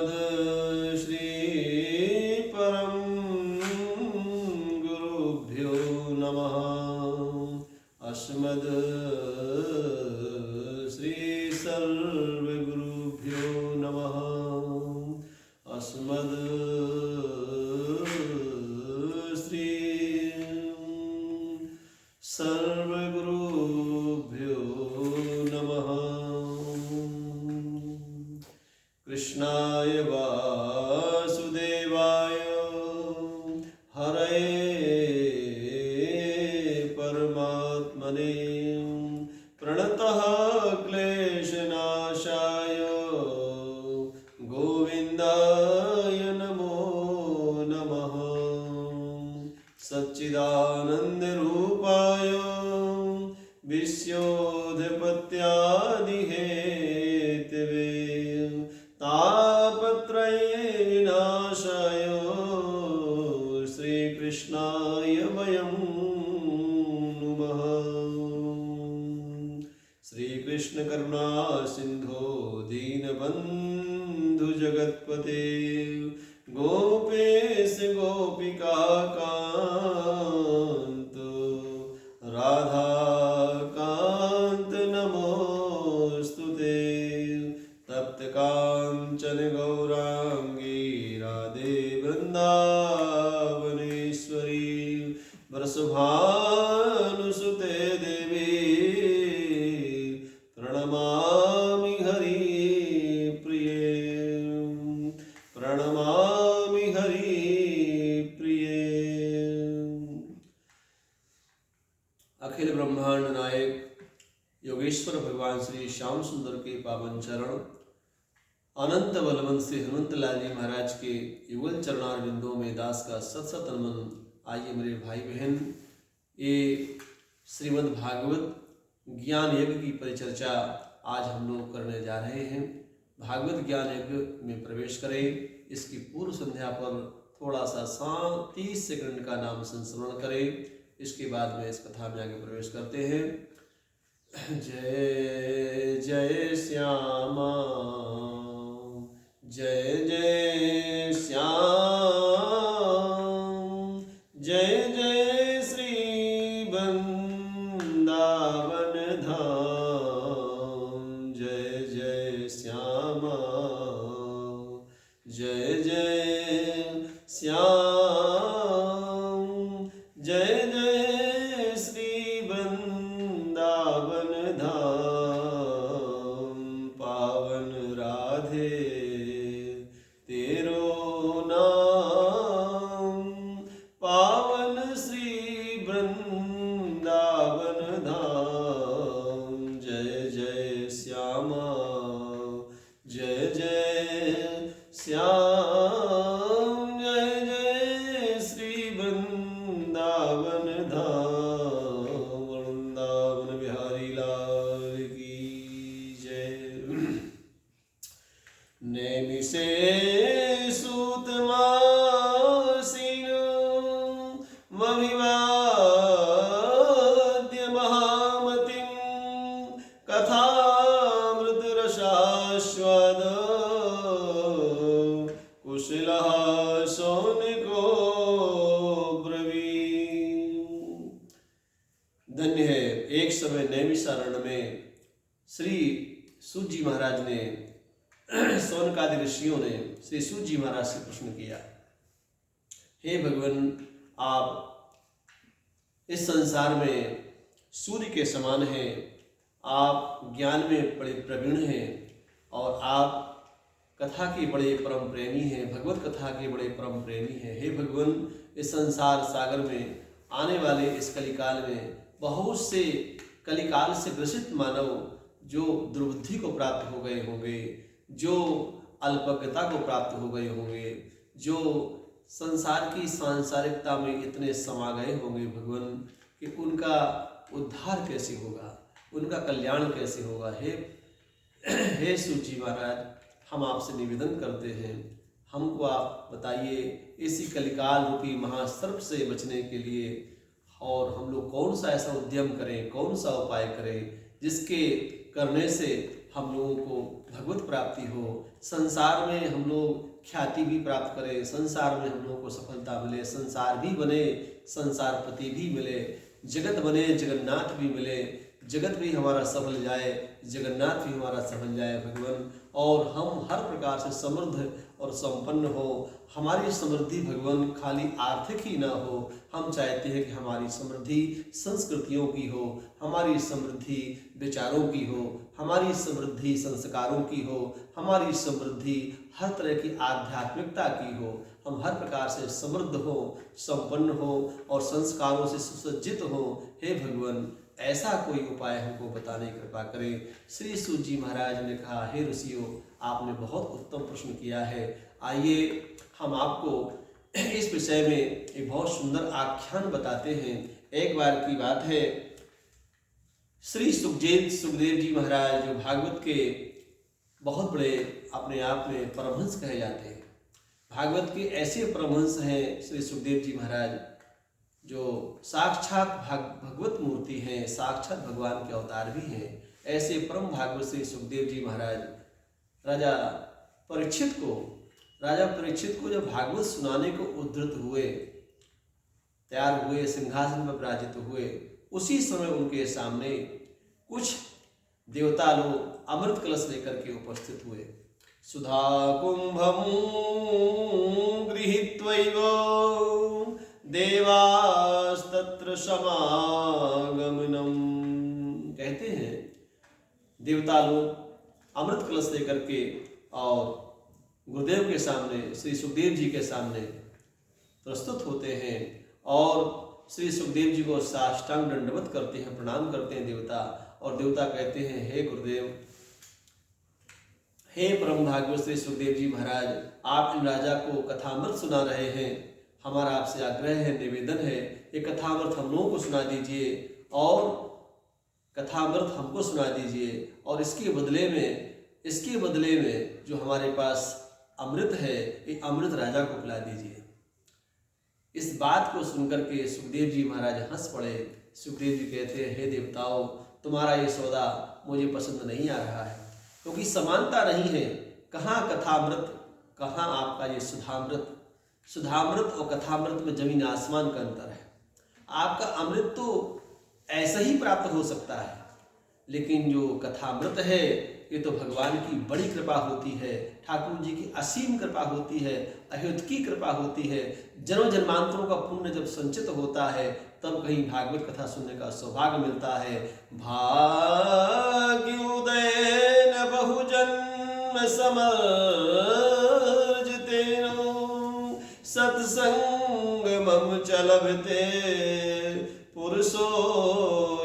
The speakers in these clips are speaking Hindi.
अस्मद् श्री परम गुरुभ्यो नमः। अस्मद् श्री सर्वगुरुभ्यो नमः। अस्मद् श्री सर्वगुरुभ्यो नमः। कृष्णाय वासुदेवाय हरये परमात्मने प्रणतः क्लेशनाशाय गोविन्दाय नमो नमः। सच्चिदानन्दरूपाय विश्वोत्पत्त्यादिहेतवे तापत्रये विनाशाय श्रीकृष्णाय वयं नुमः। श्रीकृष्ण करुणा सिंधो दीनबंधु जगत्पते गोपेश गोपिका कांत राधा कांत नमोस्तुते। तप्त कांचन गौरांगी राधे वृंदावनेश्वरी वृषभानुसुते देवी प्रणमामि हरि प्रिये। प्रणमामि हरि प्रिये। अखिल ब्रह्मांड नायक योगेश्वर भगवान श्री श्याम सुंदर के पावन चरण अनंत बलवंत से हनुमंत लाल जी महाराज के युगल चरणार बिंदुओं में दास का सत सत नमन। आइए मेरे भाई बहन, ये श्रीमद् भागवत ज्ञान यज्ञ की परिचर्चा आज हम लोग करने जा रहे हैं। भागवत ज्ञान यज्ञ में प्रवेश करें इसकी पूर्व संध्या पर थोड़ा सा 30 सेकंड का नाम संस्मरण करें। इसके बाद में इस कथा में आगे प्रवेश करते हैं। जय जय श्यामा जय जय श्याम जय जय श्री वृंदावन धाम। जय जय श्यामा जय जय श्याम जय जय श्री वृंदावन धाम। पावन राधे तेरो नाम पावन श्री वृंदावन धाम। जय जय श्यामा जय जय श्याम जय जय श्री वृंदावन धाम। वृंदावन बिहारी लाल की जय। नैमिषे सूतमासीनो मभिवाद्य महामतिं कथामृतरसास्वाद कुशलः शौनको ब्रवीत्। धन्य है एक समय नैमिषारण्य में श्री सूत जी महाराज ने सौनकादि ऋषियों ने श्री सूत जी महाराज से प्रश्न किया, हे भगवान, आप इस संसार में सूर्य के समान हैं, आप ज्ञान में बड़े प्रवीण हैं और आप कथा के बड़े परम प्रेमी हैं, भगवत कथा के बड़े परम प्रेमी हैं। हे भगवान, इस संसार सागर में आने वाले इस कलिकाल में बहुत से कलिकाल से ग्रसित मानव जो दुर्बुद्धि को प्राप्त हो गए होंगे, जो अल्पज्ञता को प्राप्त हो गए होंगे, जो संसार की सांसारिकता में इतने समा गए होंगे भगवान कि उनका उद्धार कैसे होगा, उनका कल्याण कैसे होगा। हे सूत जी महाराज, हम आपसे निवेदन करते हैं, हमको आप बताइए इसी कलिकाल रूपी महासर्प से बचने के लिए और हम लोग कौन सा ऐसा उद्यम करें, कौन सा उपाय करें जिसके करने से हम लोगों को भगवत प्राप्ति हो, संसार में हम लोग ख्याति भी प्राप्त करें, संसार में हम लोगों को सफलता मिले, संसार भी बने, संसारपति भी मिले, जगत बने, जगन्नाथ भी मिले, जगत भी हमारा सफल जाए, जगन्नाथ भी हमारा सफल जाए भगवान, और हम हर प्रकार से समृद्ध और संपन्न हो। हमारी समृद्धि भगवान खाली आर्थिक ही ना हो, हम चाहते हैं कि हमारी समृद्धि संस्कृतियों की हो, हमारी समृद्धि विचारों की हो, हमारी समृद्धि संस्कारों की हो, हमारी समृद्धि हर तरह की आध्यात्मिकता की हो, हम हर प्रकार से समृद्ध हो, संपन्न हो और संस्कारों से सुसज्जित हो। हे भगवान, ऐसा कोई उपाय हमको बताने की कृपा करें। श्री सूत जी महाराज ने कहा, हे ऋषियों, आपने बहुत उत्तम प्रश्न किया है। आइए हम आपको इस विषय में एक बहुत सुंदर आख्यान बताते हैं। एक बार की बात है, श्री सुखदेव जी महाराज जो भागवत के बहुत बड़े अपने आप में परमहंस कहे जाते हैं, भागवत के ऐसे परमहंस हैं श्री सुखदेव जी महाराज जो साक्षात भगवत मूर्ति हैं, साक्षात भगवान के अवतार भी हैं। ऐसे परम भागवत श्री सुखदेव जी महाराज राजा परीक्षित को जब भागवत सुनाने को उद्धृत हुए, तैयार हुए, सिंहासन पर विराजित हुए, उसी समय उनके सामने कुछ देवता लोग अमृत कलश लेकर के उपस्थित हुए। सुधा कुंभम गृहीत्वैव देवास्तत्र समागमनम। कहते हैं देवता लोग अमृत कलश लेकर के और गुरुदेव के सामने, श्री सुखदेव जी के सामने प्रस्तुत होते हैं और श्री सुखदेव जी को साष्टांग दंडवत करते हैं, प्रणाम करते हैं देवता। और देवता कहते हैं, हे गुरुदेव, हे परम भागवत श्री सुखदेव जी महाराज, आप इन राजा को कथामृत सुना रहे हैं, हमारा आपसे आग्रह है, निवेदन है, ये कथामृत हम लोगों को सुना दीजिए और कथामृत हमको सुना दीजिए, और इसके बदले में जो हमारे पास अमृत है, ये अमृत राजा को पिला दीजिए। इस बात को सुनकर के सुखदेव जी महाराज हंस पड़े। सुखदेव जी कहते हैं, हे देवताओं, तुम्हारा ये सौदा मुझे पसंद नहीं आ रहा है, क्योंकि समानता नहीं है। कहाँ कथामृत, कहाँ आपका ये सुधामृत। सुधामृत और कथामृत में जमीन आसमान का अंतर है। आपका अमृत तो ऐसा ही प्राप्त हो सकता है, लेकिन जो कथामृत है ये तो भगवान की बड़ी कृपा होती है, ठाकुर जी की असीम कृपा होती है, अहेतुकी कृपा होती है। जन्म जन्मांतरों का पुण्य जब संचित होता है तब कहीं भागवत कथा सुनने का सौभाग्य मिलता है। भाग्योदयेन बहुजन्म समर्जितेन सत्संगमं च लभते पुरुषो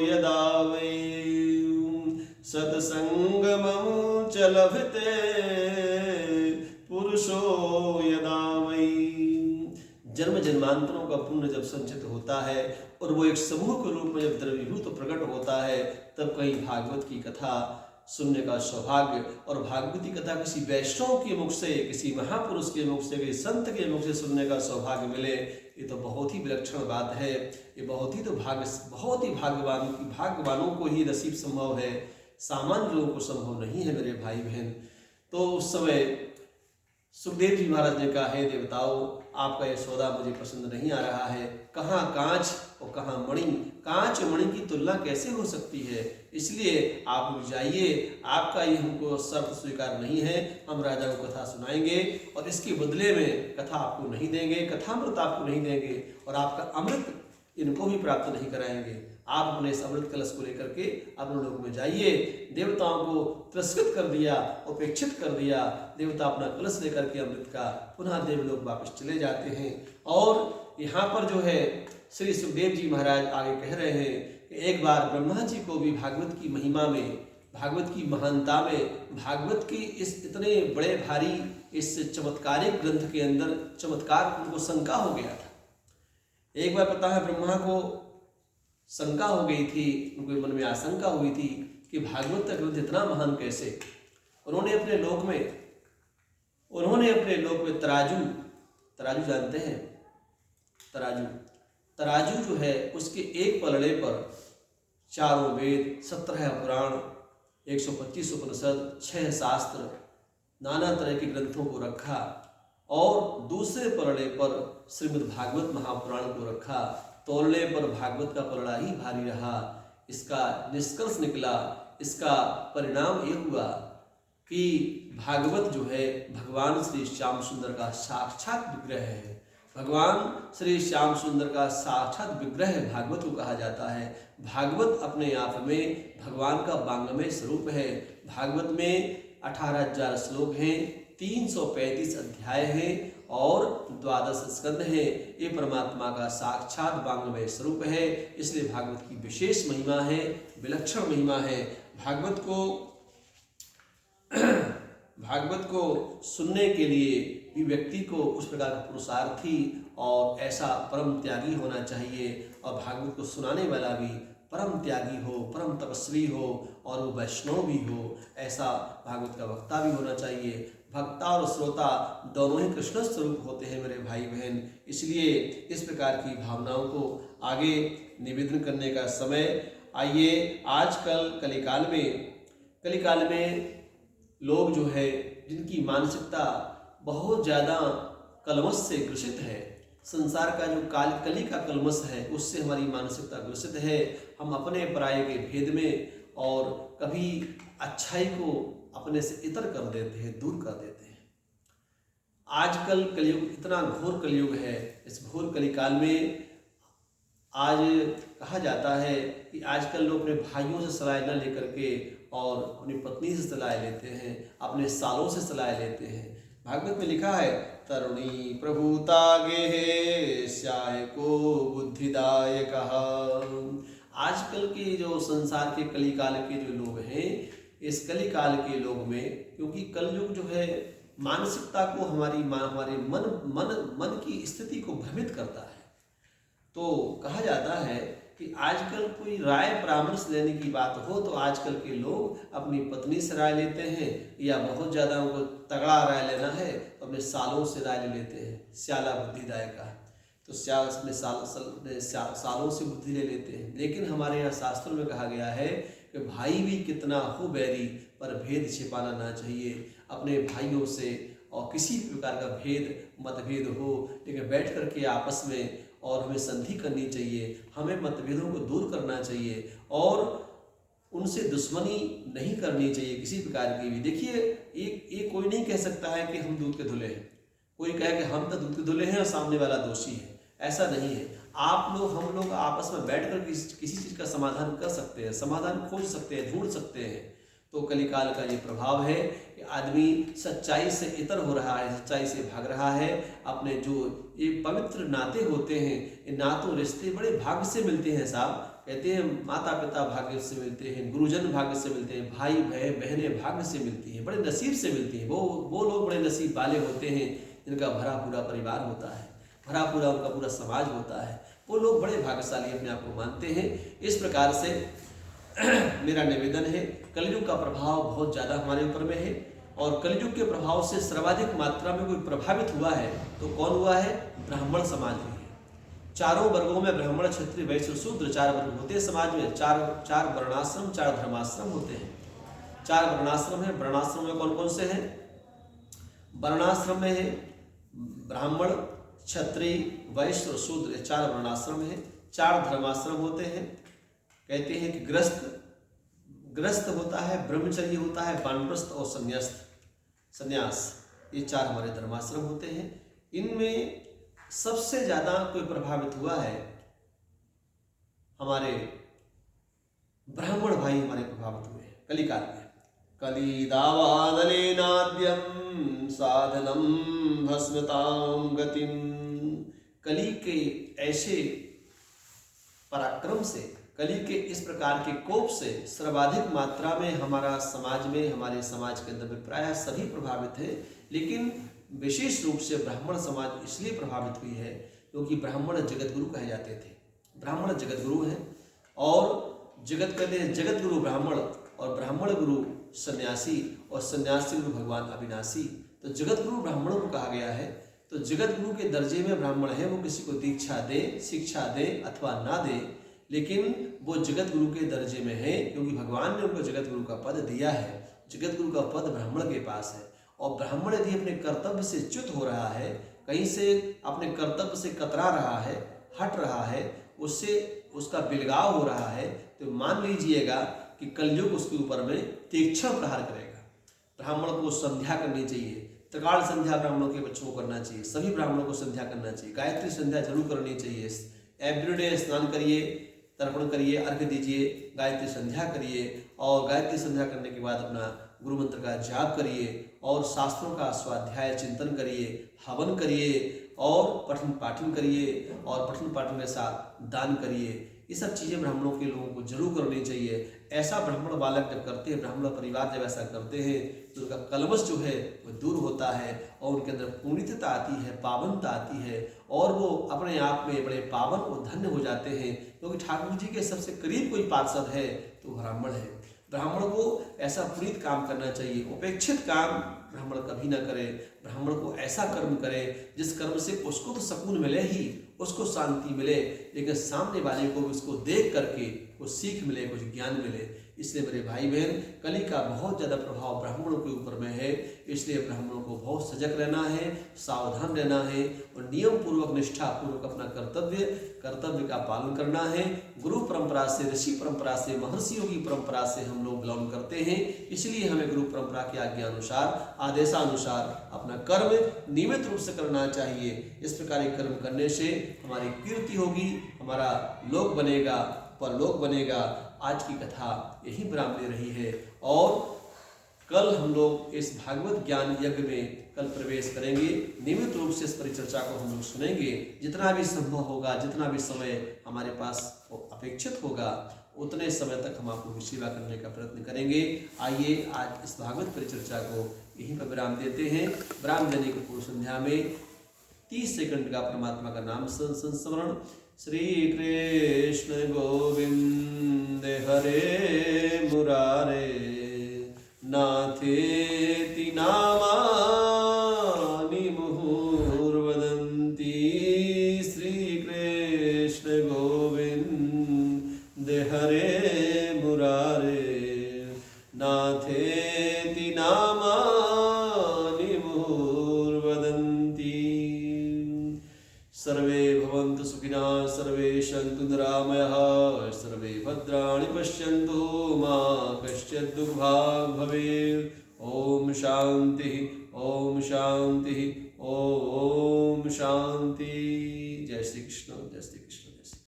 यदा वै। सत्संगमं च लभते पुरुषो यदा वै। जन्म जन्मांतरों का पुण्य जब संचित होता है और वो एक समूह के रूप में जब द्रवीभूत प्रकट होता है, तब कहीं भागवत की कथा सुनने का सौभाग्य, और भागवती कथा किसी वैष्णव के मुख से, किसी महापुरुष के मुख से, किसी संत के मुख से सुनने का सौभाग्य मिले, ये तो बहुत ही विलक्षण बात है। ये बहुत ही भाग्यवानों को ही नसीब संभव है, सामान्य लोगों को संभव नहीं है मेरे भाई बहन। तो उस समय सुखदेव जी महाराज ने कहा, हे देवताओं, आपका ये सौदा मुझे पसंद नहीं आ रहा है। कहाँ कांच और कहाँ मणि, कांच मणि की तुलना कैसे हो सकती है, इसलिए आप रुक जाइए, आपका ये हमको शर्त स्वीकार नहीं है। हम राजा को कथा सुनाएंगे और इसके बदले में कथा आपको नहीं देंगे, कथामृत आपको नहीं देंगे, और आपका अमृत इनको भी प्राप्त नहीं कराएंगे। आप अपने इस अमृत कलश को लेकर के अपने लोक में जाइए। देवताओं को तिरस्कृत कर दिया, उपेक्षित कर दिया। देवता अपना कलश लेकर के अमृत का पुनः देवलोक वापस चले जाते हैं। और यहाँ पर जो है श्री सुखदेव जी महाराज आगे कह रहे हैं कि एक बार ब्रह्मा जी को भी भागवत की महिमा में, भागवत की महानता में, भागवत की इस इतने बड़े भारी इस चमत्कारिक ग्रंथ के अंदर चमत्कार उनको शंका हो गया था। एक बार पता है ब्रह्मा को शंका हो गई थी, उनके मन में आशंका हुई थी कि भागवत का ग्रंथ इतना महान कैसे। उन्होंने अपने लोक में तराजू जानते हैं, तराजू जो है उसके एक पलड़े पर चारों वेद, 17 पुराण 125 उपनिषद, 6 शास्त्र, नाना तरह के ग्रंथों को रखा और दूसरे पलड़े पर श्रीमद् भागवत महापुराण को रखा। तोलने पर भागवत का पलड़ा ही भारी रहा। इसका निष्कर्ष निकला, इसका परिणाम ये हुआ कि भागवत जो है भगवान श्री श्याम सुंदर का साक्षात विग्रह है। भगवान श्री श्याम सुंदर का साक्षात विग्रह भागवत को कहा जाता है। भागवत अपने आप में भगवान का वांगमय स्वरूप है। भागवत में 18,000 श्लोक हैं, 335 अध्याय हैं और 12 स्कंद हैं। ये परमात्मा का साक्षात वांगमय स्वरूप है। इसलिए भागवत की विशेष महिमा है, विलक्षण महिमा है। भागवत को सुनने के लिए भी व्यक्ति को उस प्रकार का पुरुषार्थी और ऐसा परम त्यागी होना चाहिए, और भागवत को सुनाने वाला भी परम त्यागी हो, परम तपस्वी हो और वो वैष्णव भी हो। ऐसा भागवत का वक्ता भी होना चाहिए। भक्ता और श्रोता दोनों ही कृष्ण स्वरूप होते हैं मेरे भाई बहन। इसलिए इस प्रकार की भावनाओं को आगे निवेदन करने का समय। आइए, आजकल कलिकाल में लोग जो है जिनकी मानसिकता बहुत ज़्यादा कलमश से ग्रसित है, संसार का जो कली का कलमश है उससे हमारी मानसिकता ग्रसित है। हम अपने पराये के भेद में और कभी अच्छाई को अपने से इतर कर देते हैं, दूर कर देते हैं। आजकल कलयुग इतना घोर कलयुग है। इस घोर कलिकाल में आज कहा जाता है कि आजकल लोग अपने भाइयों से सलाह न लेकर के और अपनी पत्नी से सलाह लेते हैं, अपने सालों से सलाह लेते हैं। भागवत में लिखा है, तरुणी प्रभुतागे स्याय को बुद्धिदायक। आजकल के जो संसार के कलिकाल के जो लोग हैं, इस कलिकाल के लोग में, क्योंकि कलयुग जो है मानसिकता को हमारे मन की स्थिति को भ्रमित करता है, तो कहा जाता है कि आजकल कोई राय परामर्श लेने की बात हो तो आजकल के लोग अपनी पत्नी से राय लेते हैं, या बहुत ज़्यादा उनको तगड़ा राय लेना है तो अपने सालों से राय ले लेते हैं। स्याला बुद्धिदायक, तो सालों से बुद्धि ले लेते हैं। लेकिन हमारे यहाँ शास्त्रों में कहा गया है कि भाई भी कितना हो बैरी, पर भेद छिपाना ना चाहिए। अपने भाइयों से और किसी प्रकार का मतभेद हो, लेकिन बैठ करके आपस में और हमें संधि करनी चाहिए। हमें मतभेदों को दूर करना चाहिए और उनसे दुश्मनी नहीं करनी चाहिए किसी प्रकार की भी। देखिए, एक कोई नहीं कह सकता है कि हम दूध के धुले हैं। कोई कहे कि हम तो दूध के धुले हैं और सामने वाला दोषी है, ऐसा नहीं है। हम लोग आपस में बैठकर किसी चीज़ का समाधान कर सकते हैं, समाधान खोज सकते हैं, ढूंढ सकते हैं। तो कलिकाल का ये प्रभाव है कि आदमी सच्चाई से इतर हो रहा है, सच्चाई से भाग रहा है। अपने जो ये पवित्र नाते होते हैं, ये नातों रिश्ते बड़े भाग्य से मिलते हैं साहब। कहते हैं माता पिता भाग्य से मिलते हैं, गुरुजन भाग्य से मिलते हैं, भाई बहनें भाग्य से मिलती हैं, बड़े नसीब से मिलती हैं। वो लोग बड़े नसीब वाले होते हैं जिनका भरा पूरा परिवार होता है, भरा पूरा उनका पूरा समाज होता है। वो लोग बड़े भाग्यशाली अपने आप को मानते हैं। इस प्रकार से मेरा निवेदन है, कलयुग का प्रभाव बहुत ज़्यादा हमारे ऊपर में है, और कलयुग के प्रभाव से सर्वाधिक मात्रा में कोई प्रभावित हुआ है तो कौन हुआ है? ब्राह्मण समाज हुई है। चारों वर्गों में ब्राह्मण, क्षत्रिय, वैश्य, शूद्र 4 वर्ग होते हैं समाज में। चार वर्णाश्रम, 4 धर्माश्रम होते हैं। 4 वर्णाश्रम है। वर्णाश्रम में कौन कौन से हैं? वर्णाश्रम में है ब्राह्मण, क्षत्रिय, वैश्य और शूद्र, 4 वर्णाश्रम है। 4 धर्माश्रम होते हैं। कहते हैं कि गृहस्थ होता है, ब्रह्मचर्य होता है, वानप्रस्थ और संन्यास, ये 4 हमारे धर्माश्रम होते हैं। इनमें सबसे ज्यादा कोई प्रभावित हुआ है हमारे ब्राह्मण भाई, हमारे प्रभावित हुए हैं कलिकाल में। कलिदावादलेनाद्यं साधनम भस्मतां गतिम। कली के ऐसे पराक्रम से, कली के इस प्रकार के कोप से सर्वाधिक मात्रा में हमारे समाज के अंदर प्रायः सभी प्रभावित है। लेकिन विशेष रूप से ब्राह्मण समाज इसलिए प्रभावित हुई है क्योंकि ब्राह्मण जगतगुरु कहे जाते थे। ब्राह्मण जगतगुरु हैं, और जगत कहते हैं जगत गुरु ब्राह्मण, और ब्राह्मण गुरु सन्यासी, और सन्यासी गुरु भगवान अविनाशी। तो जगत गुरु ब्राह्मणों को कहा गया है। तो जगत गुरु के दर्जे में ब्राह्मण है। वो किसी को दीक्षा दे, शिक्षा दे अथवा ना दे, लेकिन वो जगत गुरु के दर्जे में है, क्योंकि भगवान ने उनको जगत गुरु का पद दिया है। जगत गुरु का पद ब्राह्मण के पास है, और ब्राह्मण यदि अपने कर्तव्य से च्युत हो रहा है, कहीं से अपने कर्तव्य से कतरा रहा है, हट रहा है, उससे उसका बिलगाव हो रहा है, तो मान लीजिएगा कि कलयुग उसके ऊपर में तीक्ष्ण प्रहार करेगा। ब्राह्मण को संध्या करनी चाहिए, त्रिकाल संध्या ब्राह्मणों के बच्चों को करना चाहिए, सभी ब्राह्मणों को संध्या करना चाहिए, गायत्री संध्या जरूर करनी चाहिए। एवरीडे स्नान करिए, तर्पण करिए, अर्घ्य दीजिए, गायत्री संध्या करिए, और गायत्री संध्या करने के बाद अपना गुरु मंत्र का जाप करिए, और शास्त्रों का स्वाध्याय चिंतन करिए, हवन करिए, और पठन पाठन करिए, और पठन पाठन के साथ दान करिए। ये सब चीज़ें ब्राह्मणों के लोगों को जरूर करनी चाहिए। ऐसा ब्राह्मण बालक जब करते हैं, ब्राह्मण परिवार जब ऐसा करते हैं, तो उनका कलमश जो है वो दूर होता है, और उनके अंदर पुण्यता आती है, पावनता आती है, और वो अपने आप में बड़े पावन और धन्य हो जाते हैं। क्योंकि ठाकुर जी के सबसे करीब कोई पार्षद है तो ब्राह्मण है। ब्राह्मण को ऐसा पुनीत काम करना चाहिए, उपेक्षित काम ब्राह्मण कभी ना करे। ब्राह्मण को ऐसा कर्म करे जिस कर्म से उसको तो सुकून मिले ही, उसको शांति मिले, लेकिन सामने वाले को भी उसको देख करके कुछ सीख मिले, कुछ ज्ञान मिले। इसलिए मेरे भाई बहन, कली का बहुत ज़्यादा प्रभाव ब्राह्मणों के ऊपर में है, इसलिए ब्राह्मणों को बहुत सजग रहना है, सावधान रहना है, और नियम पूर्वक निष्ठा पूर्वक अपना कर्तव्य का पालन करना है। गुरु परंपरा से, ऋषि परंपरा से, महर्षियों की परंपरा से हम लोग बिलोंग करते हैं, इसलिए हमें गुरु परंपरा की आज्ञा अनुसार, आदेशानुसार अपना कर्म नियमित रूप से करना चाहिए। इस प्रकार कर्म करने से हमारी कीर्ति होगी, हमारा लोक बनेगा, परलोक बनेगा। आज की कथा यही विराम ले रही है, और कल हम लोग इस भागवत ज्ञान यज्ञ में कल प्रवेश करेंगे। नियमित रूप से इस परिचर्चा को हम लोग सुनेंगे, जितना भी संभव होगा, जितना भी समय हमारे पास अपेक्षित होगा, उतने समय तक हम आपको सेवा करने का प्रयत्न करेंगे। आइए आज इस भागवत परिचर्चा को यहीं पर विराम देते हैं। विराम देने की पूर्व संध्या में 30 सेकंड का परमात्मा का नाम संस्मरण। श्री कृष्ण गोविंद हरे मुरारे, नाथेति नामानि मुहुर्वदन्ति। श्री कृष्ण गोविंद हरे मुरारे, नाथेति नामानि मुहुर्वदन्ति। सर्वे भवन्तु सुखिनः, सर्वे सन्तु निरामयाः, सर्वे भद्राणि पश्यन्तु, मा कश्चित् दुर्भाग् भवेत्। ओम शांति, ओम शांति, ओम शांति। जय श्री कृष्ण, जय श्री कृष्ण।